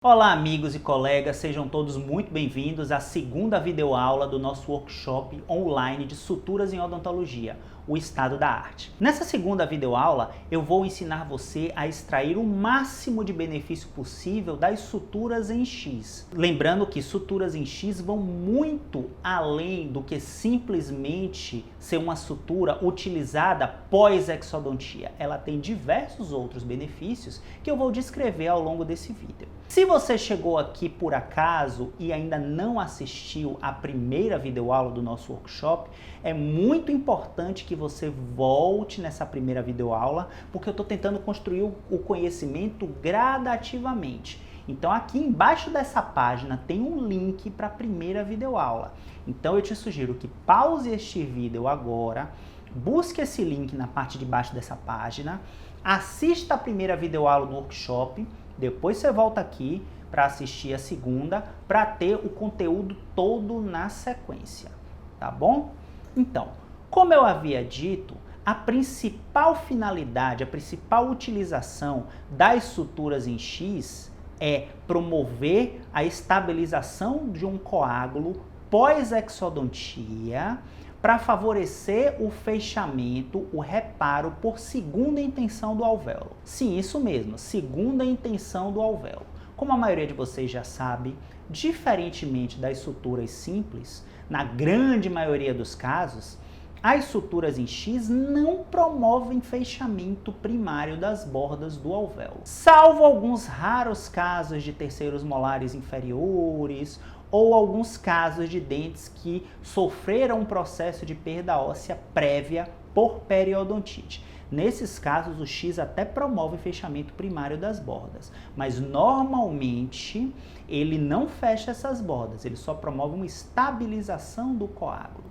Olá amigos e colegas, sejam todos muito bem-vindos à segunda videoaula do nosso workshop online de suturas em odontologia, o estado da arte. Nessa segunda videoaula eu vou ensinar você a extrair o máximo de benefício possível das suturas em X. Lembrando que suturas em X vão muito além do que simplesmente ser uma sutura utilizada pós-exodontia. Ela tem diversos outros benefícios que eu vou descrever ao longo desse vídeo. Se você chegou aqui por acaso e ainda não assistiu à primeira videoaula do nosso workshop, é muito importante que você volte nessa primeira videoaula, porque eu estou tentando construir o conhecimento gradativamente. Então aqui embaixo dessa página tem um link para a primeira videoaula. Então eu te sugiro que pause este vídeo agora, busque esse link na parte de baixo dessa página, assista a primeira videoaula do workshop, depois você volta aqui para assistir a segunda, para ter o conteúdo todo na sequência, tá bom? Então, como eu havia dito, a principal finalidade, a principal utilização das suturas em X é promover a estabilização de um coágulo pós-exodontia para favorecer o fechamento, o reparo por segunda intenção do alvéolo. Sim, isso mesmo, segunda intenção do alvéolo. Como a maioria de vocês já sabe, diferentemente das suturas simples, na grande maioria dos casos, as suturas em X não promovem fechamento primário das bordas do alvéolo. Salvo alguns raros casos de terceiros molares inferiores ou alguns casos de dentes que sofreram um processo de perda óssea prévia por periodontite. Nesses casos, o X até promove fechamento primário das bordas, mas normalmente ele não fecha essas bordas, ele só promove uma estabilização do coágulo.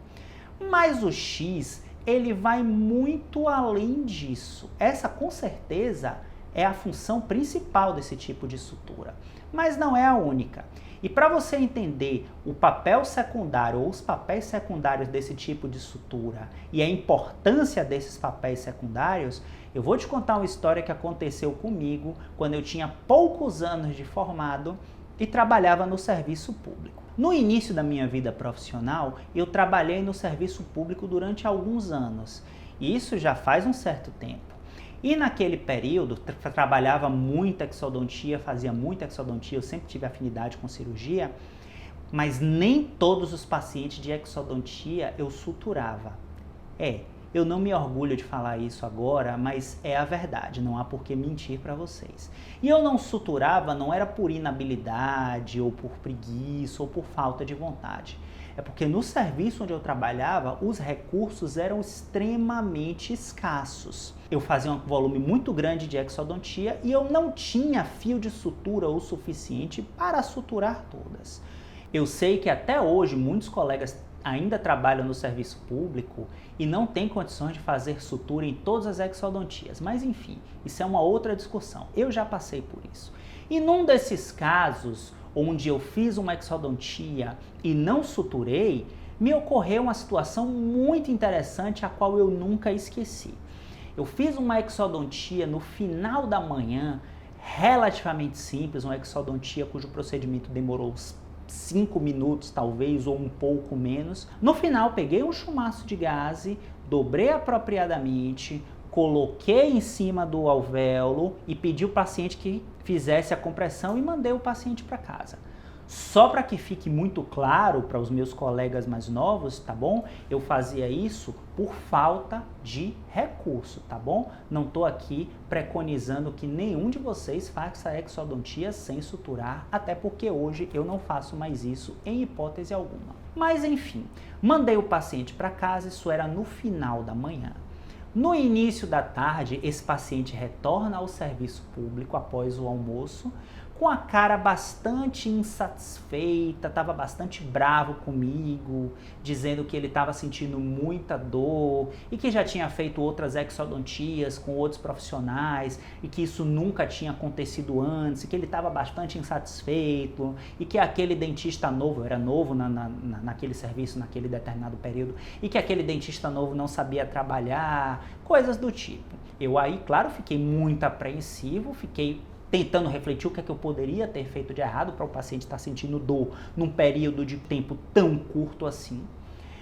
Mas o X, ele vai muito além disso. Essa, com certeza, é a função principal desse tipo de sutura, mas não é a única. E para você entender o papel secundário ou os papéis secundários desse tipo de sutura e a importância desses papéis secundários, eu vou te contar uma história que aconteceu comigo quando eu tinha poucos anos de formado e trabalhava no serviço público. No início da minha vida profissional, eu trabalhei no serviço público durante alguns anos, e isso já faz um certo tempo. E naquele período, trabalhava muita exodontia, fazia muita exodontia, eu sempre tive afinidade com cirurgia, mas nem todos os pacientes de exodontia eu suturava. Eu não me orgulho de falar isso agora, mas é a verdade, não há por que mentir para vocês. E eu não suturava, não era por inabilidade, ou por preguiça, ou por falta de vontade. É porque no serviço onde eu trabalhava, os recursos eram extremamente escassos. Eu fazia um volume muito grande de exodontia e eu não tinha fio de sutura o suficiente para suturar todas. Eu sei que até hoje muitos colegas ainda trabalham no serviço público e não têm condições de fazer sutura em todas as exodontias, mas enfim, isso é uma outra discussão. Eu já passei por isso. E num desses casos, onde eu fiz uma exodontia e não suturei, me ocorreu uma situação muito interessante, a qual eu nunca esqueci. Eu fiz uma exodontia no final da manhã, relativamente simples, uma exodontia cujo procedimento demorou 5 minutos talvez, ou um pouco menos. No final, peguei um chumaço de gaze, dobrei apropriadamente, coloquei em cima do alvéolo e pedi ao paciente que fizesse a compressão e mandei o paciente para casa. Só para que fique muito claro para os meus colegas mais novos, tá bom? Eu fazia isso por falta de recurso, tá bom? Não estou aqui preconizando que nenhum de vocês faça exodontia sem suturar, até porque hoje eu não faço mais isso em hipótese alguma. Mas enfim, mandei o paciente para casa, isso era no final da manhã. No início da tarde, esse paciente retorna ao serviço público após o almoço, com a cara bastante insatisfeita, estava bastante bravo comigo, dizendo que ele estava sentindo muita dor e que já tinha feito outras exodontias com outros profissionais e que isso nunca tinha acontecido antes, e que ele estava bastante insatisfeito e que aquele dentista novo, eu era novo naquele serviço, naquele determinado período, e que aquele dentista novo não sabia trabalhar, coisas do tipo. Eu aí, claro, fiquei muito apreensivo, fiquei tentando refletir o que é que eu poderia ter feito de errado para o paciente estar sentindo dor num período de tempo tão curto assim.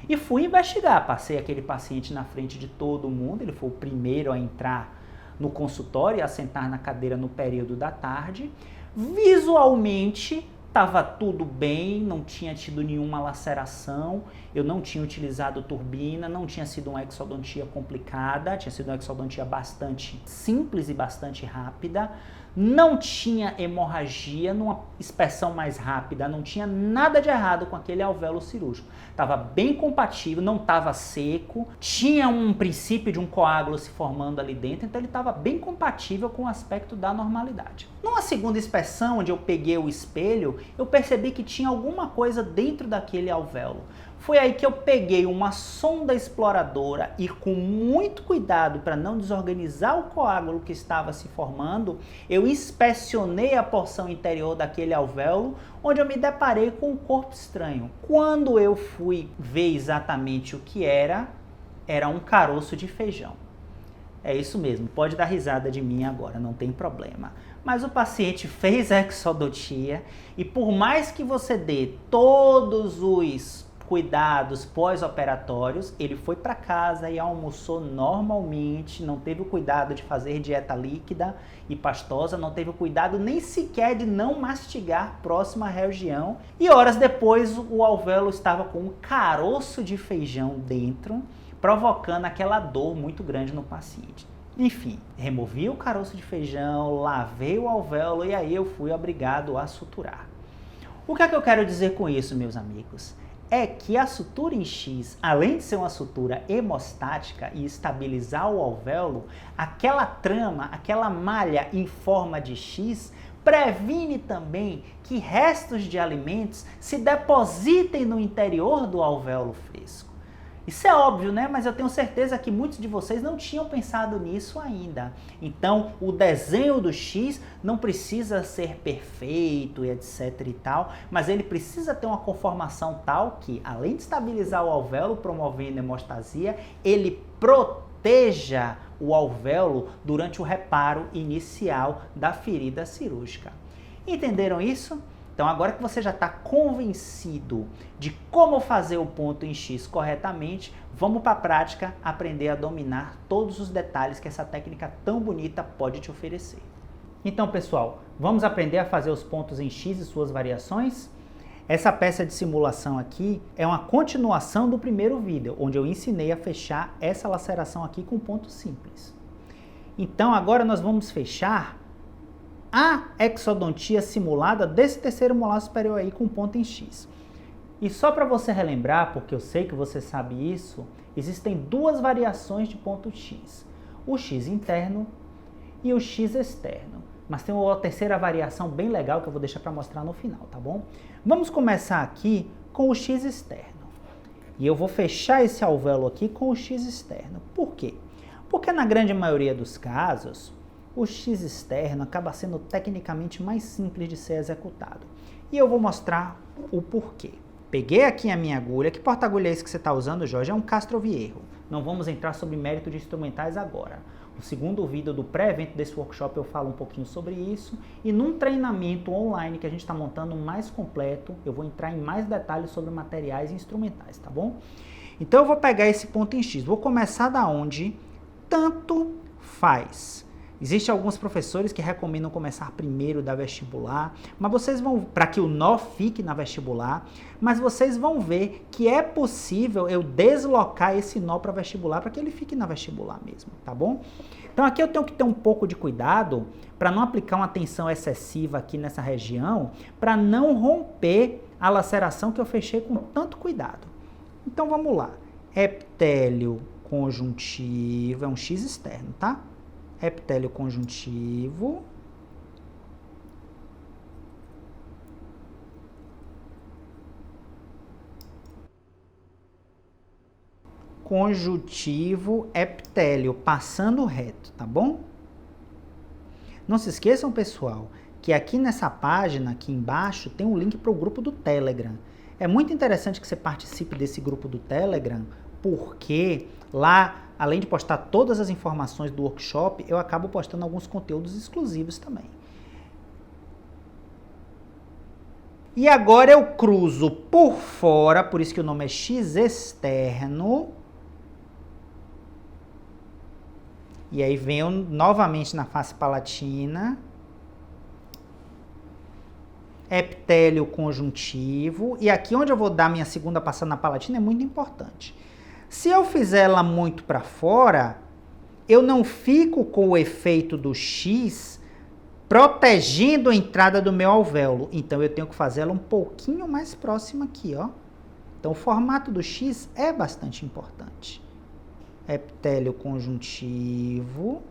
E fui investigar, passei aquele paciente na frente de todo mundo, ele foi o primeiro a entrar no consultório e a sentar na cadeira no período da tarde. Visualmente estava tudo bem, não tinha tido nenhuma laceração, eu não tinha utilizado turbina, não tinha sido uma exodontia complicada, tinha sido uma exodontia bastante simples e bastante rápida, não tinha hemorragia, numa inspeção mais rápida, não tinha nada de errado com aquele alvéolo cirúrgico. Estava bem compatível, não estava seco, tinha um princípio de um coágulo se formando ali dentro, então ele estava bem compatível com o aspecto da normalidade. Numa segunda inspeção, onde eu peguei o espelho, eu percebi que tinha alguma coisa dentro daquele alvéolo. Foi aí que eu peguei uma sonda exploradora e, com muito cuidado para não desorganizar o coágulo que estava se formando, eu inspecionei a porção interior daquele alvéolo, onde eu me deparei com um corpo estranho. Quando eu fui ver exatamente o que era um caroço de feijão. É isso mesmo, pode dar risada de mim agora, não tem problema. Mas o paciente fez a exodontia e, por mais que você dê todos os cuidados pós-operatórios, ele foi para casa e almoçou normalmente, não teve o cuidado de fazer dieta líquida e pastosa, não teve o cuidado nem sequer de não mastigar próximo à região, e horas depois o alvéolo estava com um caroço de feijão dentro, provocando aquela dor muito grande no paciente. Enfim, removi o caroço de feijão, lavei o alvéolo e aí eu fui obrigado a suturar. O que é que eu quero dizer com isso, meus amigos? É que a sutura em X, além de ser uma sutura hemostática e estabilizar o alvéolo, aquela trama, aquela malha em forma de X, previne também que restos de alimentos se depositem no interior do alvéolo fresco. Isso é óbvio, né? Mas eu tenho certeza que muitos de vocês não tinham pensado nisso ainda. Então, o desenho do X não precisa ser perfeito e etc e tal, mas ele precisa ter uma conformação tal que, além de estabilizar o alvéolo, promovendo hemostasia, ele proteja o alvéolo durante o reparo inicial da ferida cirúrgica. Entenderam isso? Então, agora que você já está convencido de como fazer o ponto em X corretamente, vamos para a prática aprender a dominar todos os detalhes que essa técnica tão bonita pode te oferecer. Então, pessoal, vamos aprender a fazer os pontos em X e suas variações? Essa peça de simulação aqui é uma continuação do primeiro vídeo, onde eu ensinei a fechar essa laceração aqui com ponto simples. Então, agora nós vamos fechar a exodontia simulada desse terceiro molar superior aí com ponto em X. E só para você relembrar, porque eu sei que você sabe isso, existem duas variações de ponto X. O X interno e o X externo. Mas tem uma terceira variação bem legal que eu vou deixar para mostrar no final, tá bom? Vamos começar aqui com o X externo. E eu vou fechar esse alvéolo aqui com o X externo. Por quê? Porque na grande maioria dos casos, o X externo acaba sendo tecnicamente mais simples de ser executado. E eu vou mostrar o porquê. Peguei aqui a minha agulha. Que porta-agulha é esse que você está usando, Jorge? É um Castro Viejo. Não vamos entrar sobre mérito de instrumentais agora. No segundo vídeo do pré-evento desse workshop eu falo um pouquinho sobre isso. E num treinamento online que a gente está montando mais completo, eu vou entrar em mais detalhes sobre materiais e instrumentais, tá bom? Então eu vou pegar esse ponto em X. Vou começar da onde tanto faz. Existem alguns professores que recomendam começar primeiro da vestibular, mas vocês vão, para que o nó fique na vestibular, mas vocês vão ver que é possível eu deslocar esse nó para vestibular, para que ele fique na vestibular mesmo, tá bom? Então aqui eu tenho que ter um pouco de cuidado para não aplicar uma tensão excessiva aqui nessa região, para não romper a laceração que eu fechei com tanto cuidado. Então vamos lá, epitélio conjuntivo, é um X externo, tá? Epitélio conjuntivo, conjuntivo, epitélio, passando reto, tá bom? Não se esqueçam, pessoal, que aqui nessa página, aqui embaixo, tem um link para o grupo do Telegram. É muito interessante que você participe desse grupo do Telegram, porque lá, além de postar todas as informações do workshop, eu acabo postando alguns conteúdos exclusivos também. E agora eu cruzo por fora, por isso que o nome é X externo. E aí venho novamente na face palatina. Epitélio conjuntivo. E aqui onde eu vou dar minha segunda passada na palatina é muito importante. Se eu fizer ela muito para fora, eu não fico com o efeito do X protegendo a entrada do meu alvéolo. Então, eu tenho que fazer ela um pouquinho mais próxima aqui, ó. Então, o formato do X é bastante importante. Epitélio conjuntivo.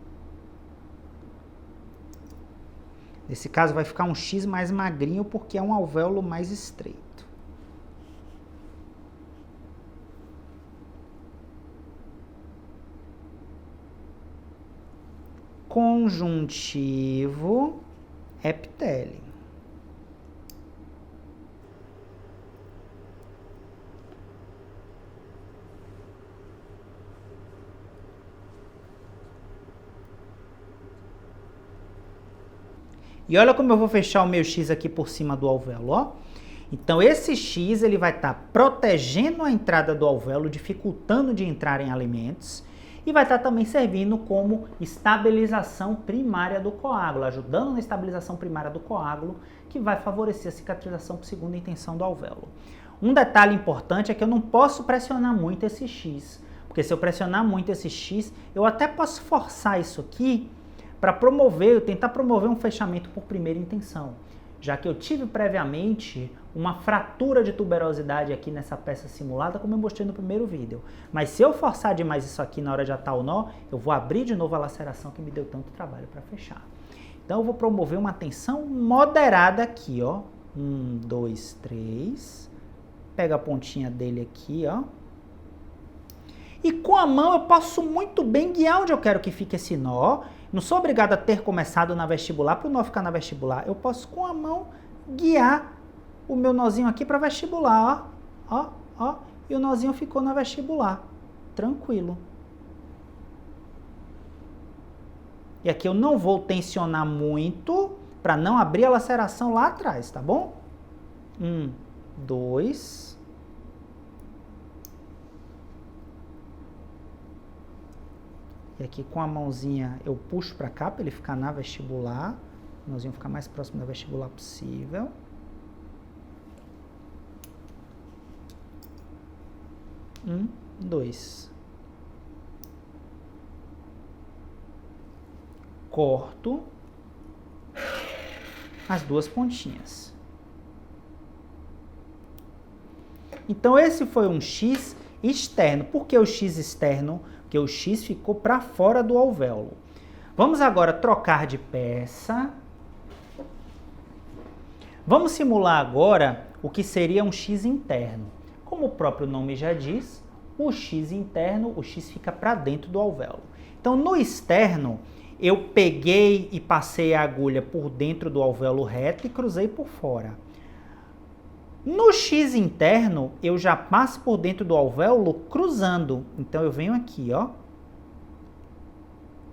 Nesse caso, vai ficar um X mais magrinho, porque é um alvéolo mais estreito. Conjuntivo, epitélio. E olha como eu vou fechar o meu X aqui por cima do alvéolo, ó. Então, esse X ele vai estar protegendo a entrada do alvéolo, dificultando de entrar em alimentos. E vai estar também servindo como estabilização primária do coágulo, ajudando na estabilização primária do coágulo, que vai favorecer a cicatrização por segunda intenção do alvéolo. Um detalhe importante é que eu não posso pressionar muito esse X, porque se eu pressionar muito esse X, eu até posso forçar isso aqui para tentar promover um fechamento por primeira intenção, já que eu tive previamente uma fratura de tuberosidade aqui nessa peça simulada, como eu mostrei no primeiro vídeo. Mas se eu forçar demais isso aqui na hora de atar o nó, eu vou abrir de novo a laceração que me deu tanto trabalho para fechar. Então eu vou promover uma tensão moderada aqui, ó. 1, 2, 3. Pega a pontinha dele aqui, ó. E com a mão eu posso muito bem guiar onde eu quero que fique esse nó. Não sou obrigado a ter começado na vestibular para o nó ficar na vestibular. Eu posso com a mão guiar o meu nozinho aqui para vestibular, ó, ó, ó. E o nozinho ficou na vestibular. Tranquilo. E aqui eu não vou tensionar muito para não abrir a laceração lá atrás, tá bom? 1, 2. E aqui com a mãozinha eu puxo para cá para ele ficar na vestibular. O nozinho ficar mais próximo da vestibular possível. 1, 2. Corto as duas pontinhas. Então, esse foi um X externo. Por que o X externo? Porque o X ficou para fora do alvéolo. Vamos agora trocar de peça. Vamos simular agora o que seria um X interno. Como o próprio nome já diz, o X interno, o X fica para dentro do alvéolo. Então, no externo, eu peguei e passei a agulha por dentro do alvéolo reto e cruzei por fora. No X interno, eu já passo por dentro do alvéolo cruzando. Então, eu venho aqui, ó.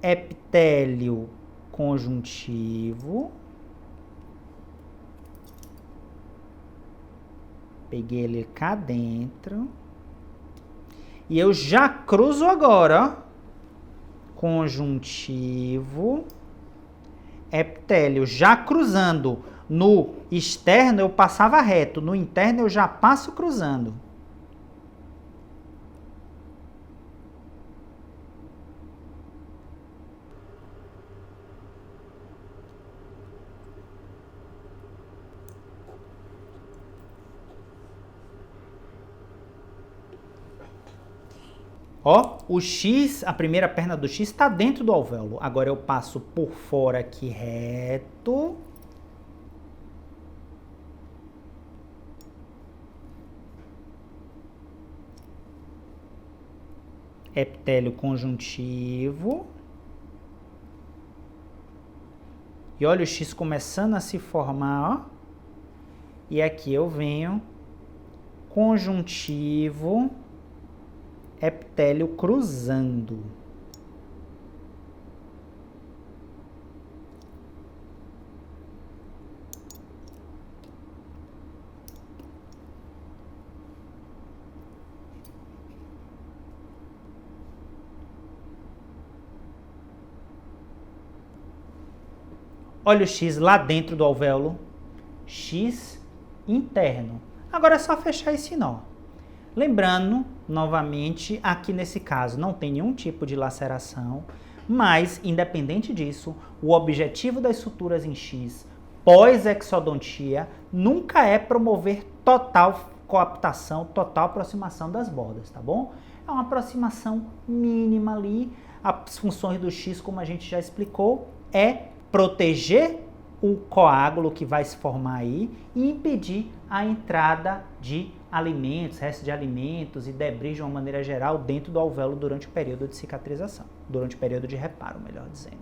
Epitélio conjuntivo. Peguei ele cá dentro. E eu já cruzo agora, ó. Conjuntivo. Epitélio já cruzando. No externo eu passava reto, no interno eu já passo cruzando. Ó, o X, a primeira perna do X está dentro do alvéolo. Agora eu passo por fora aqui reto. Epitélio conjuntivo. E olha o X começando a se formar, ó. E aqui eu venho conjuntivo, epitélio cruzando. Olha o X lá dentro do alvéolo. X interno. Agora é só fechar esse nó. Lembrando, novamente, aqui nesse caso não tem nenhum tipo de laceração, mas, independente disso, o objetivo das suturas em X pós-exodontia nunca é promover total coaptação, total aproximação das bordas, tá bom? É uma aproximação mínima ali. As funções do X, como a gente já explicou, é proteger o coágulo que vai se formar aí e impedir a entrada de alimentos, restos de alimentos e debris de uma maneira geral dentro do alvéolo durante o período de cicatrização, durante o período de reparo, melhor dizendo.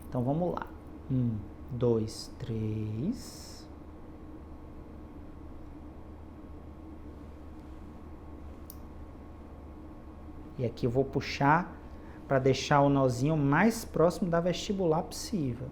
Então vamos lá. 1, 2, 3. E aqui eu vou puxar para deixar o nozinho mais próximo da vestibular possível.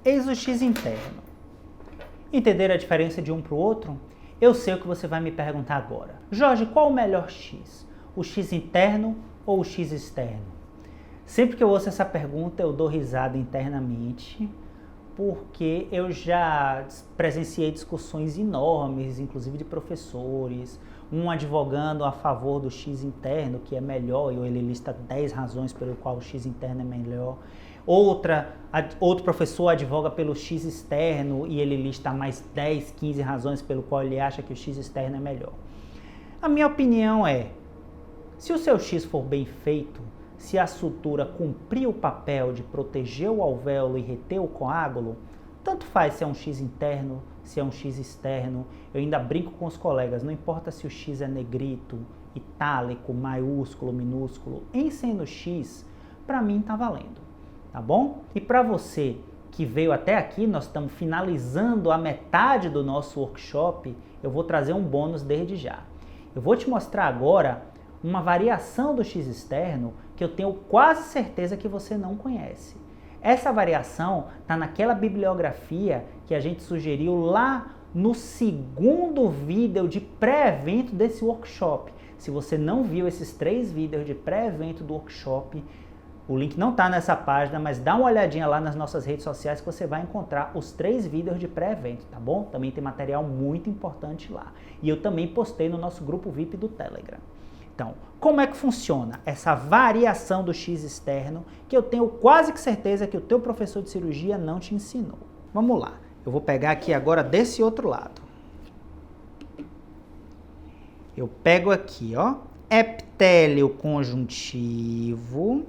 Eis o X interno. Entenderam a diferença de um para o outro? Eu sei o que você vai me perguntar agora. Jorge, qual o melhor X? O X interno ou o X externo? Sempre que eu ouço essa pergunta, eu dou risada internamente, porque eu já presenciei discussões enormes, inclusive de professores, um advogando a favor do X interno, que é melhor, e ele lista 10 razões pelo qual o X interno é melhor. Outro professor advoga pelo X externo e ele lista mais 10, 15 razões pelo qual ele acha que o X externo é melhor. A minha opinião é, se o seu X for bem feito, se a sutura cumprir o papel de proteger o alvéolo e reter o coágulo, tanto faz se é um X interno, se é um X externo. Eu ainda brinco com os colegas, não importa se o X é negrito, itálico, maiúsculo, minúsculo, em sendo X, para mim tá valendo. Tá bom? E para você que veio até aqui, nós estamos finalizando a metade do nosso workshop, eu vou trazer um bônus desde já. Eu vou te mostrar agora uma variação do X externo que eu tenho quase certeza que você não conhece. Essa variação está naquela bibliografia que a gente sugeriu lá no segundo vídeo de pré-evento desse workshop. Se você não viu esses 3 vídeos de pré-evento do workshop, o link não está nessa página, mas dá uma olhadinha lá nas nossas redes sociais que você vai encontrar os 3 vídeos de pré-evento, tá bom? Também tem material muito importante lá. E eu também postei no nosso grupo VIP do Telegram. Então, como é que funciona essa variação do X externo que eu tenho quase que certeza que o teu professor de cirurgia não te ensinou? Vamos lá. Eu vou pegar aqui agora desse outro lado. Eu pego aqui, ó, epitélio conjuntivo.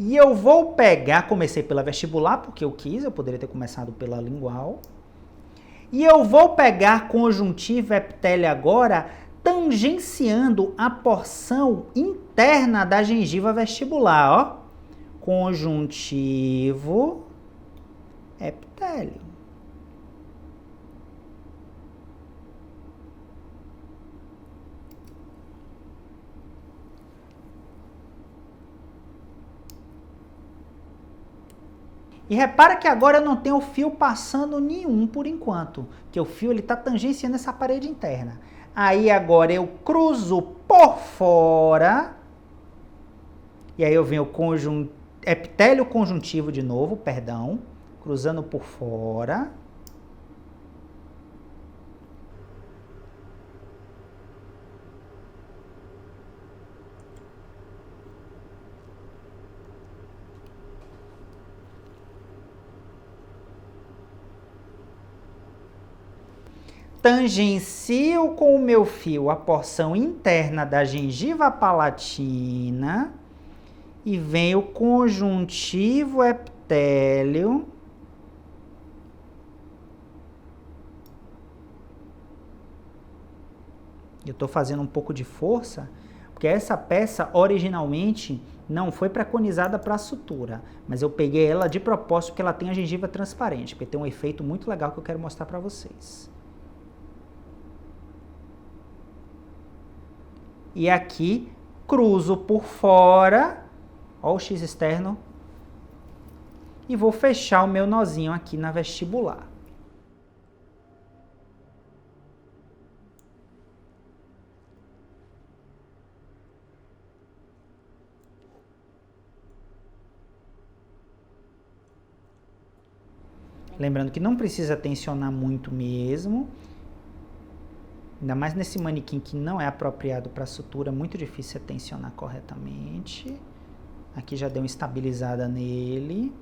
E eu vou pegar, comecei pela vestibular, porque eu quis, eu poderia ter começado pela lingual. E eu vou pegar conjuntivo epitélio agora, tangenciando a porção interna da gengiva vestibular, ó. Conjuntivo epitélio. E repara que agora eu não tenho fio passando nenhum por enquanto, que o fio está tangenciando essa parede interna. Aí agora eu cruzo por fora, e aí eu venho epitélio conjuntivo de novo, perdão, cruzando por fora. tangencio com o meu fio a porção interna da gengiva palatina e venho conjuntivo epitélio eu estou fazendo um pouco de força, porque essa peça originalmente não foi preconizada para sutura, mas eu peguei ela de propósito porque ela tem a gengiva transparente, porque tem um efeito muito legal que eu quero mostrar para vocês. E aqui, cruzo por fora, ó o X externo, e vou fechar o meu nozinho aqui na vestibular. Lembrando que não precisa tensionar muito mesmo. Ainda mais nesse manequim que não é apropriado para sutura, muito difícil tensionar corretamente. Aqui já deu uma estabilizada nele.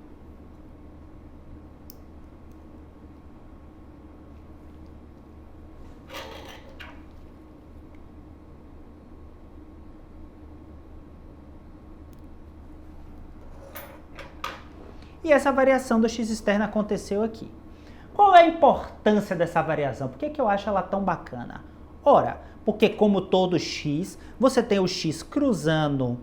E essa variação do X externo aconteceu aqui. Qual é a importância dessa variação? Por que eu acho ela tão bacana? Ora, porque como todo X, você tem o X cruzando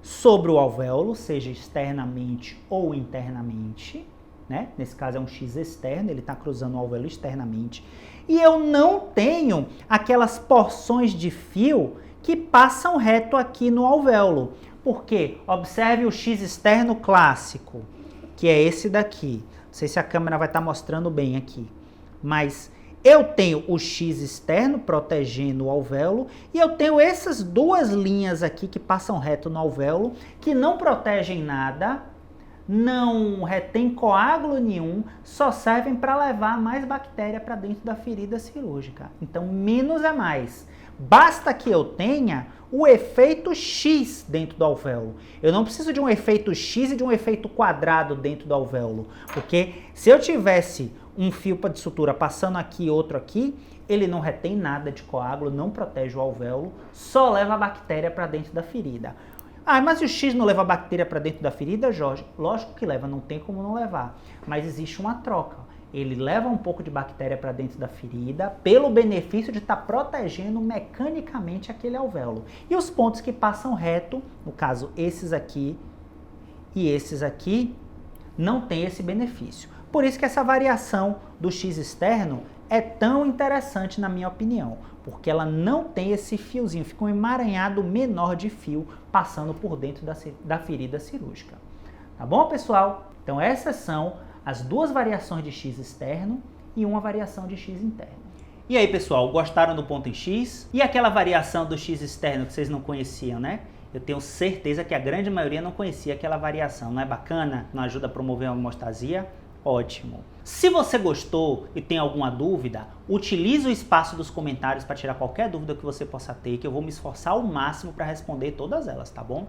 sobre o alvéolo, seja externamente ou internamente, né? Nesse caso é um X externo, ele está cruzando o alvéolo externamente. E eu não tenho aquelas porções de fio que passam reto aqui no alvéolo. Por quê? Observe o X externo clássico, que é esse daqui. Não sei se a câmera vai estar mostrando bem aqui, mas eu tenho o X externo protegendo o alvéolo e eu tenho essas duas linhas aqui que passam reto no alvéolo, que não protegem nada, não retém coágulo nenhum, só servem para levar mais bactéria para dentro da ferida cirúrgica. Então, menos é mais. Basta que eu tenha o efeito X dentro do alvéolo. Eu não preciso de um efeito X e de um efeito quadrado dentro do alvéolo, porque se eu tivesse um fio de sutura passando aqui e outro aqui, ele não retém nada de coágulo, não protege o alvéolo, só leva a bactéria para dentro da ferida. Ah, mas o X não leva a bactéria para dentro da ferida, Jorge? Lógico que leva, não tem como não levar, mas existe uma troca. Ele leva um pouco de bactéria para dentro da ferida pelo benefício de estar protegendo mecanicamente aquele alvéolo. E os pontos que passam reto, no caso esses aqui e esses aqui, não tem esse benefício. Por isso que essa variação do X externo é tão interessante na minha opinião, porque ela não tem esse fiozinho, fica um emaranhado menor de fio passando por dentro da ferida cirúrgica. Tá bom, pessoal? Então essas são as duas variações de X externo e uma variação de X interno. E aí, pessoal, gostaram do ponto em X? E aquela variação do X externo que vocês não conheciam, né? Eu tenho certeza que a grande maioria não conhecia aquela variação. Não é bacana? Não ajuda a promover a homeostasia? Ótimo! Se você gostou e tem alguma dúvida, utilize o espaço dos comentários para tirar qualquer dúvida que você possa ter, que eu vou me esforçar ao máximo para responder todas elas, tá bom?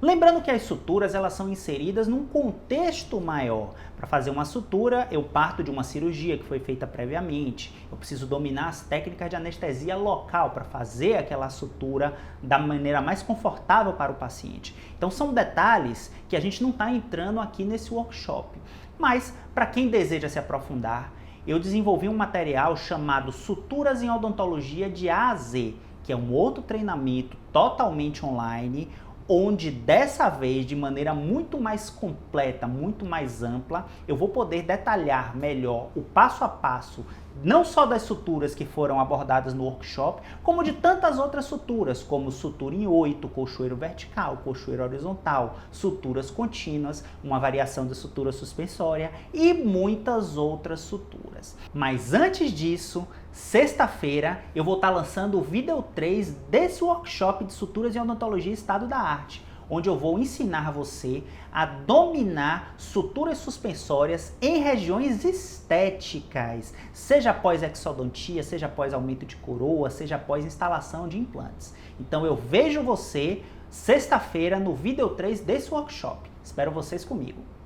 Lembrando que as suturas elas são inseridas num contexto maior. Para fazer uma sutura, eu parto de uma cirurgia que foi feita previamente. Eu preciso dominar as técnicas de anestesia local para fazer aquela sutura da maneira mais confortável para o paciente. Então são detalhes que a gente não está entrando aqui nesse workshop. Mas, para quem deseja se aprofundar, eu desenvolvi um material chamado Suturas em Odontologia de A a Z, que é um outro treinamento totalmente online, onde dessa vez, de maneira muito mais completa, muito mais ampla, eu vou poder detalhar melhor o passo a passo, não só das suturas que foram abordadas no workshop, como de tantas outras suturas, como sutura em 8, colchoeiro vertical, colchoeiro horizontal, suturas contínuas, uma variação da sutura suspensória e muitas outras suturas. Mas antes disso, sexta-feira eu vou estar lançando o vídeo 3 desse workshop de suturas em odontologia e estado da arte, onde eu vou ensinar você a dominar suturas suspensórias em regiões estéticas, seja após exodontia, seja após aumento de coroa, seja após instalação de implantes. Então eu vejo você sexta-feira no vídeo 3 desse workshop. Espero vocês comigo.